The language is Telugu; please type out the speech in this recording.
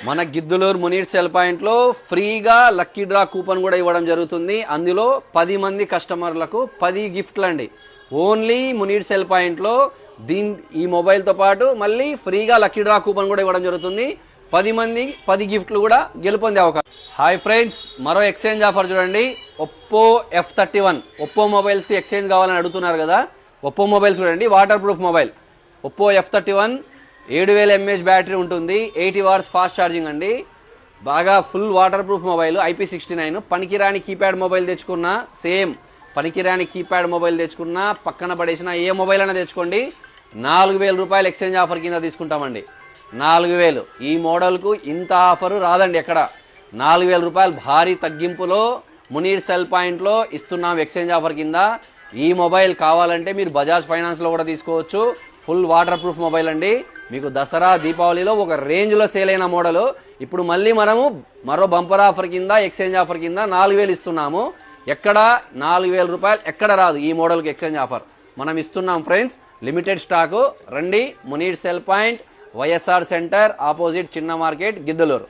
మన గిద్దలూరు మునీర్ సెల్ పాయింట్ లో ఫ్రీగా లక్కీ డ్రా కూపన్ కూడా ఇవ్వడం జరుగుతుంది. అందులో 10 మంది కస్టమర్లకు 10 గిఫ్ట్లు అండి. ఓన్లీ మునీర్ సెల్ పాయింట్ లో ఈ మొబైల్ తో పాటు మళ్ళీ ఫ్రీగా లక్కీ డ్రా కూపన్ కూడా ఇవ్వడం జరుగుతుంది. 10 మంది 10 గిఫ్ట్లు కూడా గెలుపొందే అవకాశం. హాయ్ ఫ్రెండ్స్, మరో ఎక్స్చేంజ్ ఆఫర్ చూడండి. ఒప్పో F31 ఒప్పో మొబైల్స్ కి ఎక్స్చేంజ్ కావాలని అడుగుతున్నారు కదా. ఒప్పో మొబైల్స్ చూడండి, water proof mobile Oppo F31 7000 mAh battery ఉంటుంది. 80 వాట్స్ ఫాస్ట్ ఛార్జింగ్ అండి. బాగా full water proof mobile. IP69 పనికిరాని కీప్యాడ్ మొబైల్ తెచ్చుకున్నా సేమ్ పనికిరాని కీప్యాడ్ మొబైల్ తెచ్చుకున్నా పక్కన పడేసిన ఏ మొబైల్ అయినా తెచ్చుకోండి, 4000 రూపాయలు ఎక్స్చేంజ్ ఆఫర్ కింద తీసుకుంటామండి. 4000 ఈ మోడల్కు ఇంత ఆఫర్ రాదండి ఎక్కడ. 4000 రూపాయలు భారీ తగ్గింపులో మునీర్ సెల్ పాయింట్లో ఇస్తున్నాం ఎక్స్చేంజ్ ఆఫర్ కింద. ఈ మొబైల్ కావాలంటే మీరు బజాజ్ ఫైనాన్స్లో కూడా తీసుకోవచ్చు. ఫుల్ వాటర్ ప్రూఫ్ మొబైల్ అండి. మీకు దసరా దీపావళిలో ఒక రేంజ్లో సేల్ అయిన మోడల్. ఇప్పుడు మళ్ళీ మనము మరో బంపర్ ఆఫర్ కింద ఎక్స్చేంజ్ ఆఫర్ కింద 4000 ఇస్తున్నాము. ఎక్కడ 4000 రూపాయలు ఎక్కడ రాదు ఈ మోడల్కి ఎక్స్చేంజ్ ఆఫర్ మనం ఇస్తున్నాం ఫ్రెండ్స్. Limited stock. రండి, Munir cell point, YSR centre opposite చిన్న మార్కెట్, గిద్దలూరు.